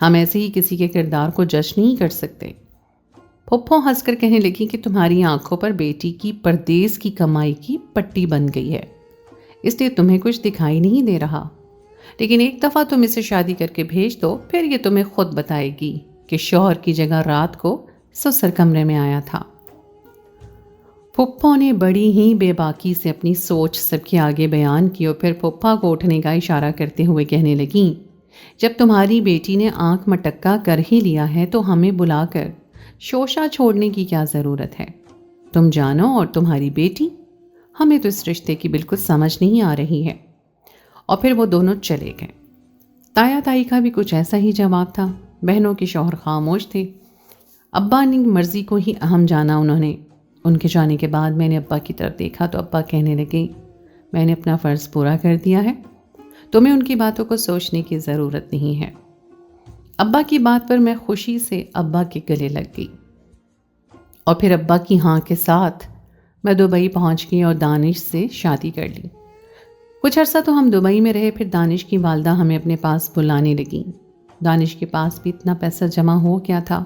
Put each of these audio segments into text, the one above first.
ہم ایسے ہی کسی کے کردار کو جج نہیں کر سکتے۔ پھپھو ہنس کر کہنے لگی کہ تمہاری آنکھوں پر بیٹی کی پردیس کی کمائی کی پٹی بن گئی ہے، اس لیے تمہیں کچھ دکھائی نہیں دے رہا، لیکن ایک دفعہ تم اسے شادی کر کے بھیج دو، پھر یہ تمہیں خود بتائے گی کہ شوہر کی جگہ رات کو سسر کمرے میں آیا تھا۔ پھپھو نے بڑی ہی بے باکی سے اپنی سوچ سب کے آگے بیان کی اور پھر پھپھا کو اٹھنے کا اشارہ کرتے ہوئے کہنے لگیں، جب تمہاری بیٹی نے آنکھ مٹکا کر ہی لیا ہے تو ہمیں بلا کر شوشہ چھوڑنے کی کیا ضرورت ہے؟ تم جانو اور تمہاری بیٹی، ہمیں تو اس رشتے کی بالکل سمجھ نہیں آ رہی ہے۔ اور پھر وہ دونوں چلے گئے۔ تایا تائی کا بھی کچھ ایسا ہی جواب تھا۔ بہنوں کے شوہر خاموش تھے۔ ابا نے مرضی کو ہی اہم جانا انہوں نے۔ ان کے جانے کے بعد میں نے ابا کی طرف دیکھا تو ابا کہنے لگے، میں نے اپنا فرض پورا کر دیا ہے، تمہیں ان کی باتوں کو سوچنے کی ضرورت نہیں ہے۔ ابا کی بات پر میں خوشی سے ابا کے گلے لگ گئی اور پھر ابا کی ہاں کے ساتھ میں دبئی پہنچ گئی اور دانش سے شادی کر لی۔ کچھ عرصہ تو ہم دبئی میں رہے، پھر دانش کی والدہ ہمیں اپنے پاس بلانے لگیں۔ دانش کے پاس بھی اتنا پیسہ جمع ہو گیا تھا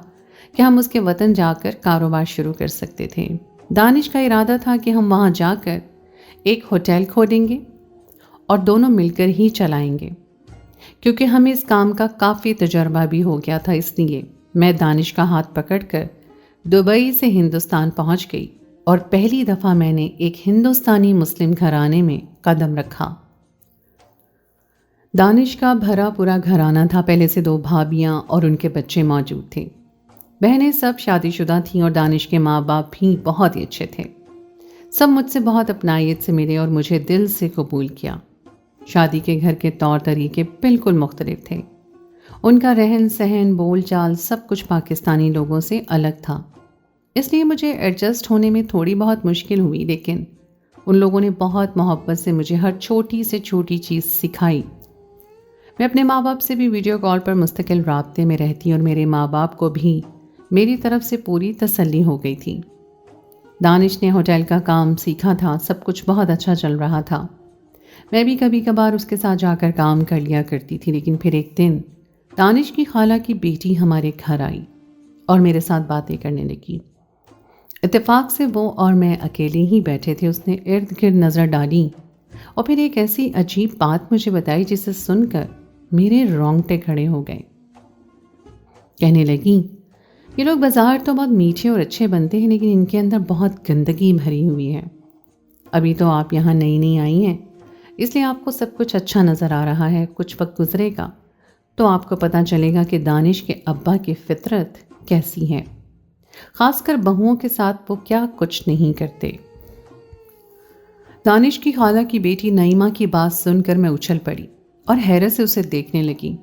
کہ ہم اس کے وطن جا کر کاروبار شروع کر سکتے تھے۔ دانش کا ارادہ تھا کہ ہم وہاں جا کر ایک ہوٹل کھولیں گے اور دونوں مل کر ہی چلائیں گے۔ کیونکہ ہمیں اس کام کا کافی تجربہ بھی ہو گیا تھا، اس لیے میں دانش کا ہاتھ پکڑ کر دبئی سے ہندوستان پہنچ گئی اور پہلی دفعہ میں نے ایک ہندوستانی مسلم گھرانے میں قدم رکھا۔ دانش کا بھرا پورا گھرانہ تھا، پہلے سے 2 بھابیاں اور ان کے بچے موجود تھے۔ بہنیں سب شادی شدہ تھیں اور دانش کے ماں باپ بھی بہت ہی اچھے تھے۔ سب مجھ سے بہت اپنائیت سے ملے اور مجھے دل سے قبول کیا۔ شادی کے گھر کے طور طریقے بالکل مختلف تھے۔ ان کا رہن سہن، بول چال سب کچھ پاکستانی لوگوں سے الگ تھا، اس لیے مجھے ایڈجسٹ ہونے میں تھوڑی بہت مشکل ہوئی، لیکن ان لوگوں نے بہت محبت سے مجھے ہر چھوٹی سے چھوٹی چیز سکھائی۔ میں اپنے ماں باپ سے بھی ویڈیو کال پر مستقل رابطے میں رہتی اور میرے ماں باپ کو بھی میری طرف سے پوری تسلی ہو گئی تھی۔ دانش نے ہوٹل کا کام سیکھا تھا، سب کچھ بہت اچھا چل رہا تھا۔ میں بھی کبھی کبھار اس کے ساتھ جا کر کام کر لیا کرتی تھی، لیکن پھر ایک دن دانش کی خالہ کی بیٹی ہمارے گھر آئی اور میرے ساتھ باتیں کرنے لگی۔ اتفاق سے وہ اور میں اکیلے ہی بیٹھے تھے۔ اس نے ارد گرد نظر ڈالی اور پھر ایک ایسی عجیب بات مجھے بتائی جسے سن کر میرے رونگٹے کھڑے ہو گئے۔ کہنے لگی، یہ لوگ بازار تو بہت میٹھے اور اچھے بنتے ہیں، لیکن ان کے اندر بہت گندگی بھری ہوئی ہے۔ ابھی تو آپ یہاں نئی نئی آئی ہیں، اس لیے آپ کو سب کچھ اچھا نظر آ رہا ہے۔ کچھ وقت گزرے گا تو آپ کو پتہ چلے گا کہ دانش کے ابا کی فطرت کیسی ہے، خاص کر بہوؤں کے ساتھ وہ کیا کچھ نہیں کرتے۔ دانش کی خالہ کی بیٹی نعیمہ کی بات سن کر میں اچھل پڑی اور حیرت سے اسے دیکھنے لگی،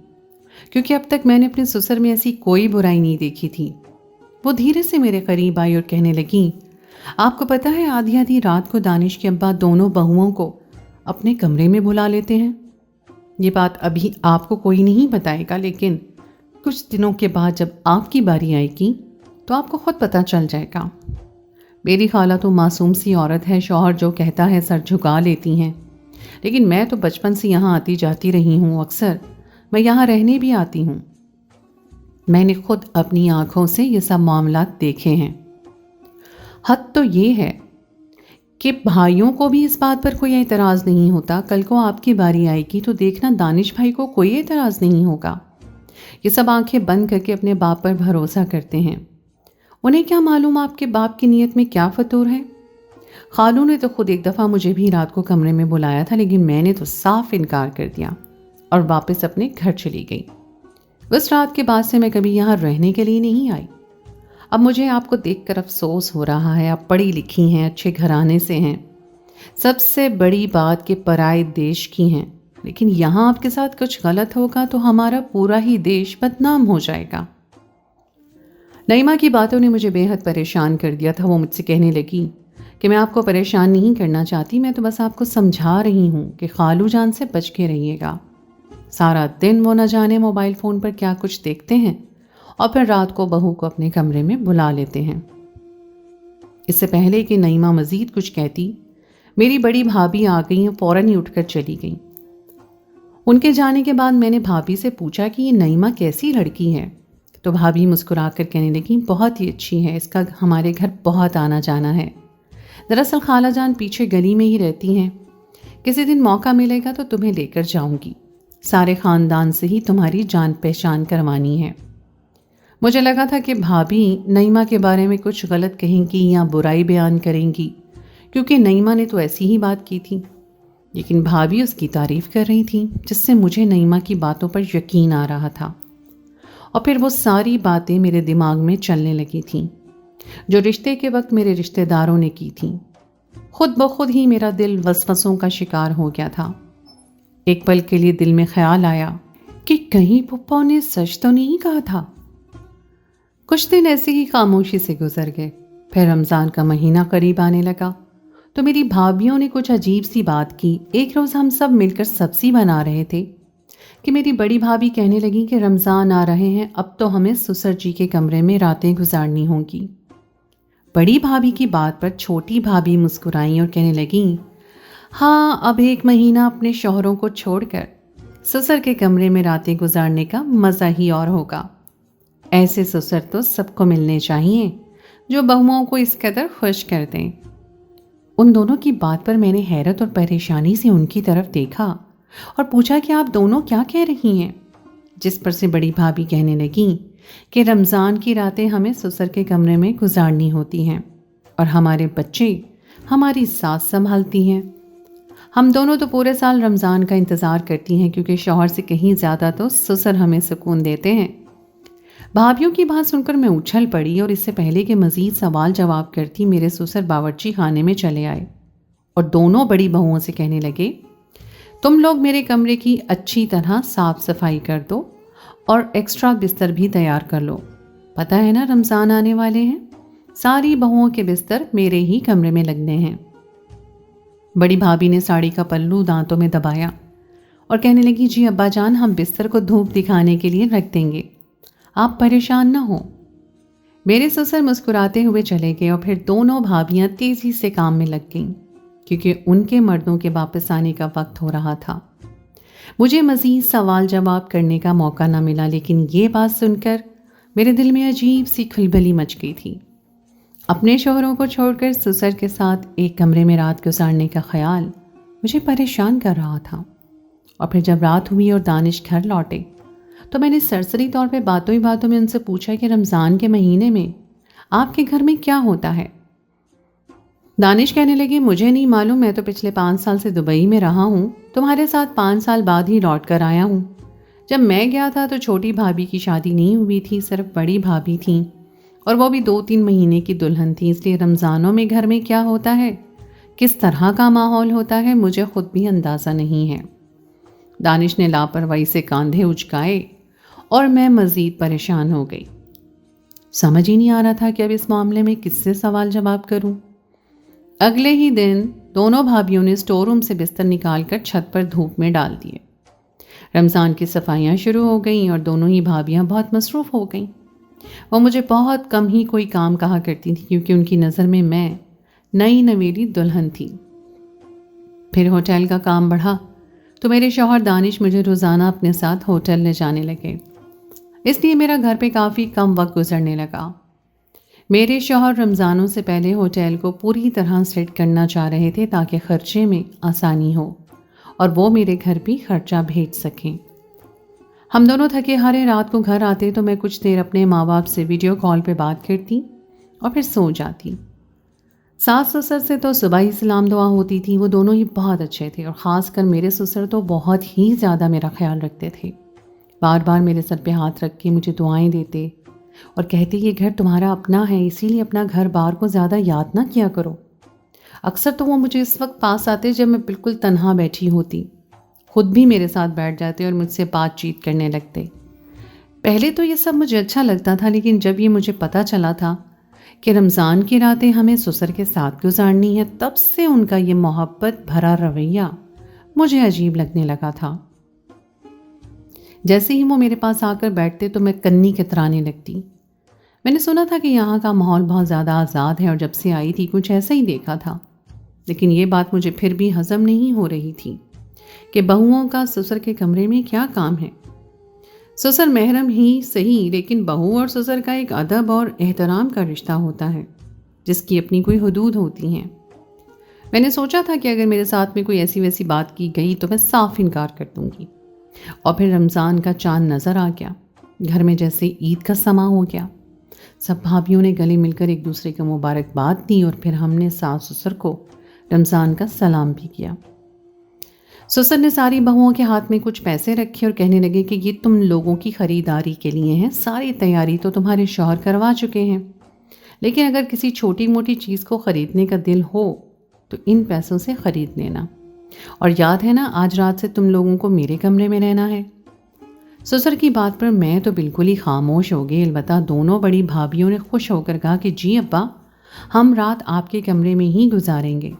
کیونکہ اب تک میں نے اپنے سسر میں ایسی کوئی برائی نہیں دیکھی تھی۔ وہ دھیرے سے میرے قریب آئی اور کہنے لگی، آپ کو پتہ ہے آدھی آدھی رات کو دانش کے ابا دونوں بہوؤں کو اپنے کمرے میں بلا لیتے ہیں۔ یہ بات ابھی آپ کو کوئی نہیں بتائے گا، لیکن کچھ دنوں کے بعد جب آپ کی باری آئے گی تو آپ کو خود پتہ چل جائے گا۔ میری خالہ تو معصوم سی عورت ہے، شوہر جو کہتا ہے سر جھکا لیتی ہیں، لیکن میں تو بچپن سے یہاں آتی جاتی رہی ہوں، اکثر میں یہاں رہنے بھی آتی ہوں۔ میں نے خود اپنی آنکھوں سے یہ سب معاملات دیکھے ہیں۔ حد تو یہ ہے کہ بھائیوں کو بھی اس بات پر کوئی اعتراض نہیں ہوتا، کل کو آپ کی باری آئے گی تو دیکھنا دانش بھائی کو کوئی اعتراض نہیں ہوگا۔ یہ سب آنکھیں بند کر کے اپنے باپ پر بھروسہ کرتے ہیں، انہیں کیا معلوم آپ کے باپ کی نیت میں کیا فطور ہے۔ خالو نے تو خود ایک دفعہ مجھے بھی رات کو کمرے میں بلایا تھا، لیکن میں نے تو صاف انکار کر دیا اور واپس اپنے گھر چلی گئی۔ اس رات کے بعد سے میں کبھی یہاں رہنے کے لیے نہیں آئی۔ اب مجھے آپ کو دیکھ کر افسوس ہو رہا ہے، آپ پڑھی لکھی ہیں، اچھے گھرانے سے ہیں، سب سے بڑی بات کہ پرائے دیش کی ہیں، لیکن یہاں آپ کے ساتھ کچھ غلط ہوگا تو ہمارا پورا ہی دیش بدنام ہو جائے گا۔ نعیمہ کی باتوں نے مجھے بے حد پریشان کر دیا تھا۔ وہ مجھ سے کہنے لگی کہ میں آپ کو پریشان نہیں کرنا چاہتی، میں تو بس آپ کو سمجھا رہی ہوں کہ خالو جان سے بچ کے رہیے گا۔ سارا دن وہ نہ جانے موبائل فون پر کیا کچھ دیکھتے ہیں اور پھر رات کو بہو کو اپنے کمرے میں بلا لیتے ہیں۔ اس سے پہلے کہ نعیمہ مزید کچھ کہتی، میری بڑی بھابھی آ گئی اور فوراً ہی اٹھ کر چلی گئیں۔ ان کے جانے کے بعد میں نے بھابھی سے پوچھا کہ یہ نعیمہ کیسی لڑکی ہے، تو بھابھی مسکرا کر کہنے لگی بہت ہی اچھی ہے، اس کا ہمارے گھر بہت آنا جانا ہے۔ دراصل خالہ جان پیچھے گلی میں ہی رہتی ہیں، کسی دن موقع ملے گا تو تمہیں لے کر جاؤں گی، سارے خاندان سے ہی تمہاری جان پہچان کروانی ہے۔ مجھے لگا تھا کہ بھابھی نعیمہ کے بارے میں کچھ غلط کہیں گی یا برائی بیان کریں گی، کیونکہ نعیمہ نے تو ایسی ہی بات کی تھی، لیکن بھابھی اس کی تعریف کر رہی تھی، جس سے مجھے نعیمہ کی باتوں پر یقین آ رہا تھا۔ اور پھر وہ ساری باتیں میرے دماغ میں چلنے لگی تھیں جو رشتے کے وقت میرے رشتہ داروں نے کی تھیں۔ خود بخود ہی میرا دل وسوسوں کا شکار ہو گیا تھا۔ ایک پل کے لیے دل میں خیال آیا کہ کہیں پھپھا نے سچ تو نہیں کہا تھا۔ کچھ دن ایسے ہی خاموشی سے گزر گئے، پھر رمضان کا مہینہ قریب آنے لگا تو میری بھابھیوں نے کچھ عجیب سی بات کی۔ ایک روز ہم سب مل کر سبزی بنا رہے تھے کہ میری بڑی بھابھی کہنے لگی کہ رمضان آ رہے ہیں، اب تو ہمیں سسر جی کے کمرے میں راتیں گزارنی ہوں گی۔ بڑی بھابھی کی بات پر چھوٹی بھابھی مسکرائیں اور کہنے لگیں ہاں، اب ایک مہینہ اپنے شوہروں کو چھوڑ کر سسر کے کمرے میں راتیں گزارنے کا مزہ ہی اور ہوگا۔ ایسے سسر تو سب کو ملنے چاہیے جو بہوؤں کو اس قدر خوش کر دیں۔ ان دونوں کی بات پر میں نے حیرت اور پریشانی سے ان کی طرف دیکھا اور پوچھا کہ آپ دونوں کیا کہہ رہی ہیں؟ جس پر سے بڑی بھابھی کہنے لگیں کہ رمضان کی راتیں ہمیں سسر کے کمرے میں گزارنی ہوتی ہیں اور ہمارے بچے ہماری ساس سنبھالتی ہیں۔ ہم دونوں تو پورے سال رمضان کا انتظار کرتی ہیں، کیونکہ شوہر سے کہیں زیادہ تو سسر ہمیں سکون دیتے ہیں۔ بھابھیوں کی بات سن کر میں اچھل پڑی اور اس سے پہلے کہ مزید سوال جواب کرتی میرے سسر باورچی خانے میں چلے آئے اور دونوں بڑی بہوؤں سے کہنے لگے تم لوگ میرے کمرے کی اچھی طرح صاف صفائی کر دو اور ایکسٹرا بستر بھی تیار کر لو، پتہ ہے نا رمضان آنے والے ہیں، ساری بہوؤں کے بستر میرے ہی کمرے میں لگنے ہیں۔ بڑی بھابھی نے ساڑی کا پلو دانتوں میں دبایا اور کہنے لگی جی ابا جان، ہم بستر کو دھوپ دکھانے کے لیے رکھ دیں گے، آپ پریشان نہ ہوں۔ میرے سسر مسکراتے ہوئے چلے گئے اور پھر دونوں بھابیاں تیزی سے کام میں لگ گئیں، کیونکہ ان کے مردوں کے واپس آنے کا وقت ہو رہا تھا۔ مجھے مزید سوال جواب کرنے کا موقع نہ ملا، لیکن یہ بات سن کر میرے دل میں عجیب سی کھلبلی مچ گئی تھی۔ اپنے شوہروں کو چھوڑ کر سسر کے ساتھ ایک کمرے میں رات گزارنے کا خیال مجھے پریشان کر رہا تھا۔ اور پھر جب رات ہوئی اور دانش گھر لوٹے تو میں نے سرسری طور پہ باتوں ہی باتوں میں ان سے پوچھا کہ رمضان کے مہینے میں آپ کے گھر میں کیا ہوتا ہے؟ دانش کہنے لگے مجھے نہیں معلوم، میں تو پچھلے 5 سال سے دبئی میں رہا ہوں، تمہارے ساتھ 5 سال بعد ہی لوٹ کر آیا ہوں۔ جب میں گیا تھا تو چھوٹی بھابھی کی شادی نہیں ہوئی تھی، صرف بڑی بھابھی تھیں، اور وہ بھی 2-3 مہینے کی دلہن تھی، اس لیے رمضانوں میں گھر میں کیا ہوتا ہے، کس طرح کا ماحول ہوتا ہے، مجھے خود بھی اندازہ نہیں ہے۔ دانش نے لاپرواہی سے کاندھے اچکائے اور میں مزید پریشان ہو گئی۔ سمجھ ہی نہیں آ رہا تھا کہ اب اس معاملے میں کس سے سوال جواب کروں۔ اگلے ہی دن دونوں بھابھیوں نے اسٹور روم سے بستر نکال کر چھت پر دھوپ میں ڈال دیے۔ رمضان کی صفائیاں شروع ہو گئیں اور دونوں ہی بھابھیاں بہت مصروف ہو گئیں۔ وہ مجھے بہت کم ہی کوئی کام کہا کرتی تھی، کیونکہ ان کی نظر میں نئی نویلی دلہن تھی۔ پھر ہوٹل کا کام بڑھا تو میرے شوہر دانش مجھے روزانہ اپنے ساتھ ہوٹل لے جانے لگے، اس لیے میرا گھر پہ کافی کم وقت گزرنے لگا۔ میرے شوہر رمضانوں سے پہلے ہوٹل کو پوری طرح سیٹ کرنا چاہ رہے تھے تاکہ خرچے میں آسانی ہو اور وہ میرے گھر بھی خرچہ بھیج سکیں۔ ہم دونوں تھکے ہارے رات کو گھر آتے تو میں کچھ دیر اپنے ماں باپ سے ویڈیو کال پہ بات کرتی اور پھر سو جاتی۔ ساس سسر سے تو صبح ہی سلام دعا ہوتی تھی، وہ دونوں ہی بہت اچھے تھے، اور خاص کر میرے سسر تو بہت ہی زیادہ میرا خیال رکھتے تھے۔ بار بار میرے سر پہ ہاتھ رکھ کے مجھے دعائیں دیتے اور کہتے یہ گھر تمہارا اپنا ہے، اسی لیے اپنا گھر بار کو زیادہ یاد نہ کیا کرو۔ اکثر تو وہ مجھے اس وقت پاس آتے جب میں بالکل تنہا بیٹھی ہوتی، خود بھی میرے ساتھ بیٹھ جاتے اور مجھ سے بات چیت کرنے لگتے۔ پہلے تو یہ سب مجھے اچھا لگتا تھا، لیکن جب یہ مجھے پتہ چلا تھا کہ رمضان کی راتیں ہمیں سسر کے ساتھ گزارنی ہے، تب سے ان کا یہ محبت بھرا رویہ مجھے عجیب لگنے لگا تھا۔ جیسے ہی وہ میرے پاس آ کر بیٹھتے تو میں کنی کترانے لگتی۔ میں نے سنا تھا کہ یہاں کا ماحول بہت زیادہ آزاد ہے، اور جب سے آئی تھی کچھ ایسا ہی دیکھا تھا، لیکن یہ بات مجھے پھر بھی ہضم نہیں ہو رہی تھی کہ بہوؤں کا سسر کے کمرے میں کیا کام ہے۔ سسر محرم ہی صحیح، لیکن بہو اور سسر کا ایک ادب اور احترام کا رشتہ ہوتا ہے جس کی اپنی کوئی حدود ہوتی ہیں۔ میں نے سوچا تھا کہ اگر میرے ساتھ میں کوئی ایسی ویسی بات کی گئی تو میں صاف انکار کر دوں گی۔ اور پھر رمضان کا چاند نظر آ گیا، گھر میں جیسے عید کا سما ہو گیا۔ سب بھابھیوں نے گلے مل کر ایک دوسرے کو مبارکباد دی اور پھر ہم نے ساس سسر کو رمضان کا سلام بھی کیا۔ سسر نے ساری بہوؤں کے ہاتھ میں کچھ پیسے رکھے اور کہنے لگے کہ یہ تم لوگوں کی خریداری کے لیے ہیں، ساری تیاری تو تمہارے شوہر کروا چکے ہیں، لیکن اگر کسی چھوٹی موٹی چیز کو خریدنے کا دل ہو تو ان پیسوں سے خرید لینا، اور یاد ہے نا آج رات سے تم لوگوں کو میرے کمرے میں رہنا ہے۔ سسر کی بات پر میں تو بالکل ہی خاموش ہو گئی، البتہ دونوں بڑی بھابھیوں نے خوش ہو کر کہا کہ جی ابا، ہم رات آپ کے کمرے میں ہی گزاریں گے۔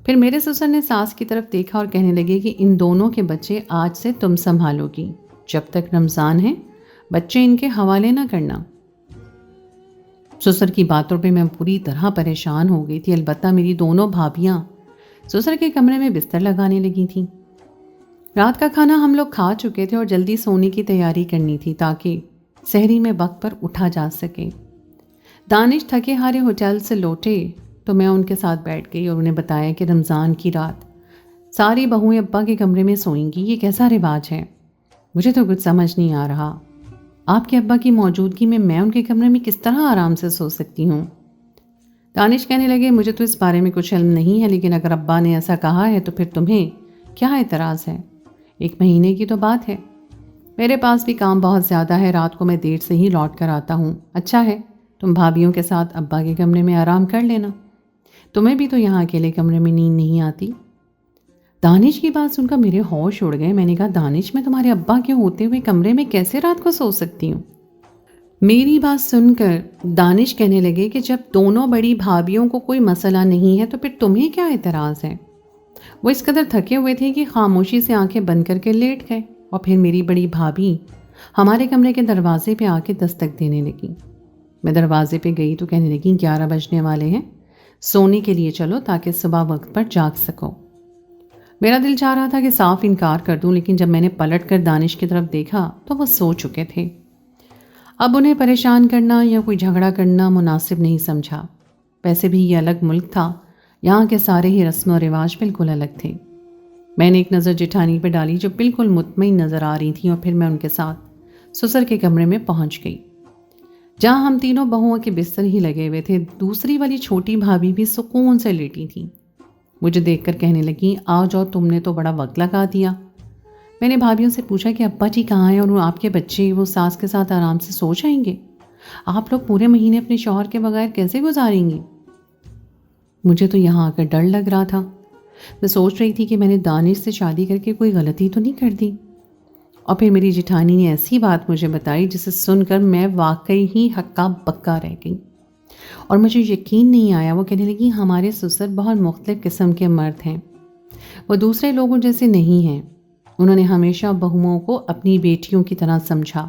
پھر میرے سسر نے ساس کی طرف دیکھا اور کہنے لگے کہ ان دونوں کے بچے آج سے تم سنبھالو گی، جب تک رمضان ہے بچے ان کے حوالے نہ کرنا۔ سسر کی باتوں پہ میں پوری طرح پریشان ہو گئی تھی، البتہ میری دونوں بھابھیاں سسر کے کمرے میں بستر لگانے لگی تھیں۔ رات کا کھانا ہم لوگ کھا چکے تھے اور جلدی سونے کی تیاری کرنی تھی تاکہ سحری میں وقت پر اٹھا جا سکے۔ دانش تھکے ہارے ہوٹل سے لوٹے تو میں ان کے ساتھ بیٹھ گئی اور انہیں بتایا کہ رمضان کی رات ساری بہویں ابا کے کمرے میں سوئیں گی، یہ کیسا رواج ہے؟ مجھے تو کچھ سمجھ نہیں آ رہا، آپ کے ابا کی موجودگی میں ان کے کمرے میں کس طرح آرام سے سو سکتی ہوں؟ دانش کہنے لگے مجھے تو اس بارے میں کچھ علم نہیں ہے، لیکن اگر ابا نے ایسا کہا ہے تو پھر تمہیں کیا اعتراض ہے؟ 1 مہینے کی تو بات ہے، میرے پاس بھی کام بہت زیادہ ہے، رات کو میں دیر سے ہی لوٹ کر آتا ہوں۔ اچھا ہے تم بھابھیوں کے ساتھ ابا کے کمرے میں آرام کر لینا، تمہیں بھی تو یہاں اکیلے کمرے میں نیند نہیں آتی۔ دانش کی بات سن کر میرے ہوش اڑ گئے۔ میں نے کہا دانش، میں تمہارے ابا کے ہوتے ہوئے کمرے میں کیسے رات کو سو سکتی ہوں؟ میری بات سن کر دانش کہنے لگے کہ جب دونوں بڑی بھابھیوں کو کوئی مسئلہ نہیں ہے تو پھر تمہیں کیا اعتراض ہے؟ وہ اس قدر تھکے ہوئے تھے کہ خاموشی سے آنکھیں بند کر کے لیٹ گئے، اور پھر میری بڑی بھابھی ہمارے کمرے کے دروازے پہ آ کے دستک دینے لگی۔ میں دروازے پہ گئی تو کہنے لگی 11 بجنے والے ہیں، سونے کے لیے چلو تاکہ صبح وقت پر جاگ سکو۔ میرا دل چاہ رہا تھا کہ صاف انکار کر دوں، لیکن جب میں نے پلٹ کر دانش کی طرف دیکھا تو وہ سو چکے تھے۔ اب انہیں پریشان کرنا یا کوئی جھگڑا کرنا مناسب نہیں سمجھا، ویسے بھی یہ الگ ملک تھا، یہاں کے سارے ہی رسم و رواج بالکل الگ تھے۔ میں نے ایک نظر جٹھانی پہ ڈالی جو بالکل مطمئن نظر آ رہی تھیں، اور پھر میں ان کے ساتھ سسر کے کمرے میں پہنچ گئی جہاں ہم تینوں بہوؤں کے بستر ہی لگے ہوئے تھے۔ دوسری والی چھوٹی بھابھی بھی سکون سے لیٹی تھی، مجھے دیکھ کر کہنے لگی آؤ جاؤ، تم نے تو بڑا وقت لگا دیا۔ میں نے بھابھیوں سے پوچھا کہ ابا جی کہاں ہیں اور آپ کے بچے وہ ساس کے ساتھ آرام سے سو جائیں گے؟ آپ لوگ پورے مہینے اپنے شوہر کے بغیر کیسے گزاریں گی؟ مجھے تو یہاں آ کر ڈر لگ رہا تھا، میں سوچ رہی تھی کہ میں نے دانش سے شادی کر کے کوئی غلطی تو نہیں کر دی۔ اور پھر میری جٹھانی نے ایسی بات مجھے بتائی جسے سن کر میں واقعی ہی ہکا بکا رہ گئی، اور مجھے یقین نہیں آیا۔ وہ کہنے لگی ہمارے سسر بہت مختلف قسم کے مرد ہیں، وہ دوسرے لوگوں جیسے نہیں ہیں، انہوں نے ہمیشہ بہوؤں کو اپنی بیٹیوں کی طرح سمجھا۔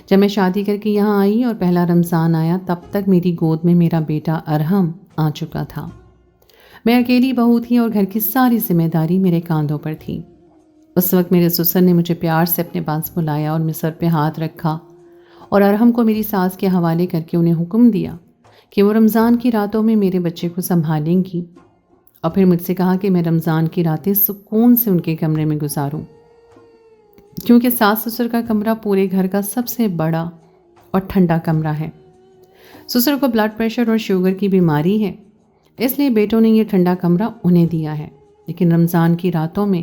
جب میں شادی کر کے یہاں آئی اور پہلا رمضان آیا تب تک میری گود میں میرا بیٹا ارحم آ چکا تھا۔ میں اکیلی بہو تھی اور گھر کی ساری ذمہ داری میرے کاندھوں پر تھی۔ اس وقت میرے سسر نے مجھے پیار سے اپنے پاس بلایا اور میرے سر پہ ہاتھ رکھا اور ارحم کو میری ساس کے حوالے کر کے انہیں حکم دیا کہ وہ رمضان کی راتوں میں میرے بچے کو سنبھالیں گی، اور پھر مجھ سے کہا کہ میں رمضان کی راتیں سکون سے ان کے کمرے میں گزاروں، کیونکہ ساس سسر کا کمرہ پورے گھر کا سب سے بڑا اور ٹھنڈا کمرہ ہے۔ سسر کو بلڈ پریشر اور شوگر کی بیماری ہے، اس لیے بیٹوں نے یہ ٹھنڈا کمرہ انہیں دیا ہے، لیکن رمضان کی راتوں میں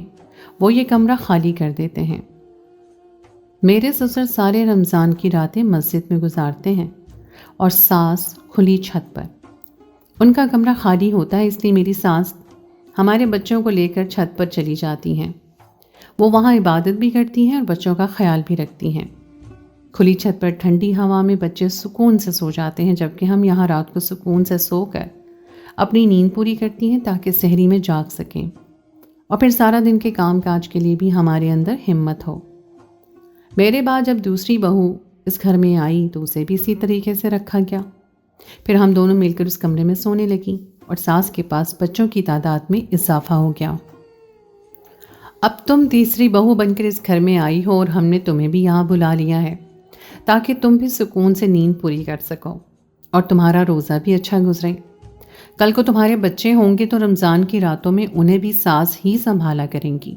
وہ یہ کمرہ خالی کر دیتے ہیں۔ میرے سسر سارے رمضان کی راتیں مسجد میں گزارتے ہیں اور ساس کھلی چھت پر۔ ان کا کمرہ خالی ہوتا ہے، اس لیے میری ساس ہمارے بچوں کو لے کر چھت پر چلی جاتی ہیں، وہ وہاں عبادت بھی کرتی ہیں اور بچوں کا خیال بھی رکھتی ہیں۔ کھلی چھت پر ٹھنڈی ہوا میں بچے سکون سے سو جاتے ہیں، جبکہ ہم یہاں رات کو سکون سے سو کر اپنی نیند پوری کرتی ہیں تاکہ سحری میں جاگ سکیں، اور پھر سارا دن کے کام کاج کے لیے بھی ہمارے اندر ہمت ہو۔ میرے بعد جب دوسری بہو اس گھر میں آئی تو اسے بھی اسی طریقے سے رکھا گیا۔ پھر ہم دونوں مل کر اس کمرے میں سونے لگیں اور ساس کے پاس بچوں کی تعداد میں اضافہ ہو گیا۔ اب تم تیسری بہو بن کر اس گھر میں آئی ہو اور ہم نے تمہیں بھی یہاں بلا لیا ہے تاکہ تم بھی سکون سے نیند پوری کر سکو اور تمہارا روزہ بھی اچھا گزرے۔ کل کو تمہارے بچے ہوں گے تو رمضان کی راتوں میں انہیں بھی ساس ہی سنبھالا کریں گی۔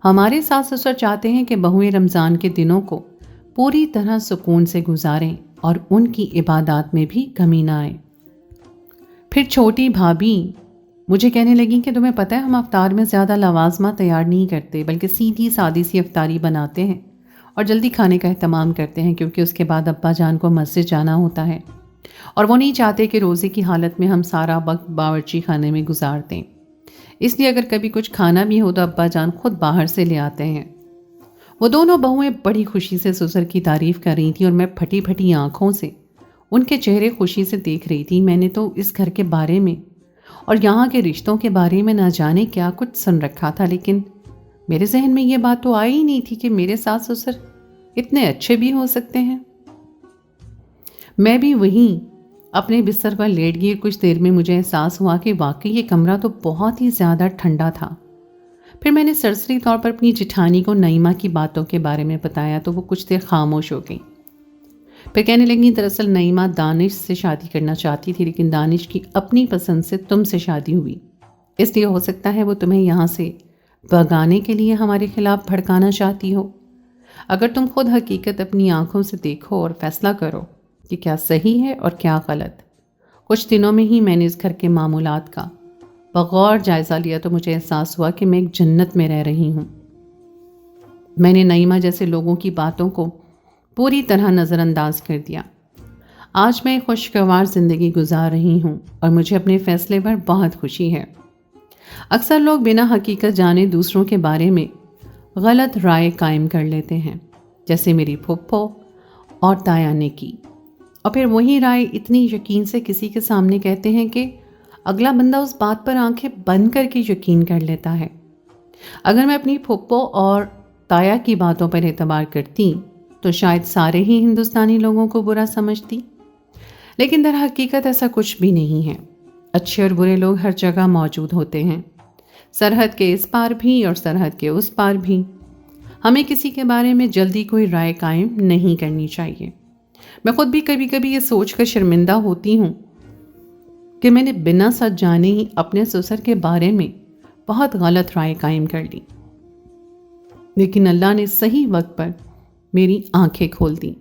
ہمارے ساس سسر چاہتے ہیں کہ بہویں رمضان کے دنوں کو پوری طرح سکون سے گزاریں اور ان کی عبادات میں بھی کمی نہ آئے۔ پھر چھوٹی بھابھی مجھے کہنے لگی کہ تمہیں پتہ ہے ہم افطار میں زیادہ لوازمہ تیار نہیں کرتے بلکہ سیدھی سادی سی افطاری بناتے ہیں اور جلدی کھانے کا اہتمام کرتے ہیں، کیونکہ اس کے بعد ابا جان کو مسجد جانا ہوتا ہے اور وہ نہیں چاہتے کہ روزے کی حالت میں ہم سارا وقت باورچی خانے میں گزار دیں۔ اس لیے اگر کبھی کچھ کھانا بھی ہو تو ابا جان خود باہر سے لے آتے ہیں۔ وہ دونوں بہویں بڑی خوشی سے سسر کی تعریف کر رہی تھیں اور میں پھٹی پھٹی آنکھوں سے ان کے چہرے خوشی سے دیکھ رہی تھی۔ میں نے تو اس گھر کے بارے میں اور یہاں کے رشتوں کے بارے میں نہ جانے کیا کچھ سن رکھا تھا، لیکن میرے ذہن میں یہ بات تو آئی ہی نہیں تھی کہ میرے ساس سسر اتنے اچھے بھی ہو سکتے ہیں۔ میں بھی وہیں اپنے بستر پر لیٹ گئی۔ کچھ دیر میں مجھے احساس ہوا کہ واقعی یہ کمرہ تو بہت ہی زیادہ ٹھنڈا تھا۔ پھر میں نے سرسری طور پر اپنی جٹھانی کو نعیمہ کی باتوں کے بارے میں بتایا تو وہ کچھ دیر خاموش ہو گئی۔ پھر کہنے لگی دراصل نعیمہ دانش سے شادی کرنا چاہتی تھی، لیکن دانش کی اپنی پسند سے تم سے شادی ہوئی، اس لیے ہو سکتا ہے وہ تمہیں یہاں سے بھگانے کے لیے ہمارے خلاف بھڑکانا چاہتی ہو۔ اگر تم خود حقیقت اپنی آنکھوں سے دیکھو اور فیصلہ کرو کہ کیا صحیح ہے اور کیا غلط۔ کچھ دنوں میں ہی میں نے اس گھر کے معمولات کا بغور جائزہ لیا تو مجھے احساس ہوا کہ میں ایک جنت میں رہ رہی ہوں۔ میں نے نعیمہ جیسے لوگوں کی باتوں کو پوری طرح نظر انداز کر دیا۔ آج میں خوشگوار زندگی گزار رہی ہوں اور مجھے اپنے فیصلے پر بہت خوشی ہے۔ اکثر لوگ بنا حقیقت جانے دوسروں کے بارے میں غلط رائے قائم کر لیتے ہیں، جیسے میری پھپھو اور تایا نے کی، اور پھر وہی رائے اتنی یقین سے کسی کے سامنے کہتے ہیں کہ اگلا بندہ اس بات پر آنکھیں بند کر کے یقین کر لیتا ہے۔ اگر میں اپنی پھپھو اور تایا کی باتوں پر اعتبار کرتی تو شاید سارے ہی ہندوستانی لوگوں کو برا سمجھتی، لیکن در حقیقت ایسا کچھ بھی نہیں ہے۔ اچھے اور برے لوگ ہر جگہ موجود ہوتے ہیں، سرحد کے اس پار بھی اور سرحد کے اس پار بھی۔ ہمیں کسی کے بارے میں جلدی کوئی رائے قائم نہیں کرنی چاہیے۔ میں خود بھی کبھی کبھی یہ سوچ کر شرمندہ ہوتی ہوں کہ میں نے بنا سچ جانے ہی اپنے سسر کے بارے میں بہت غلط رائے قائم کر لی، لیکن اللہ نے صحیح وقت پر میری آنکھیں کھول دیں۔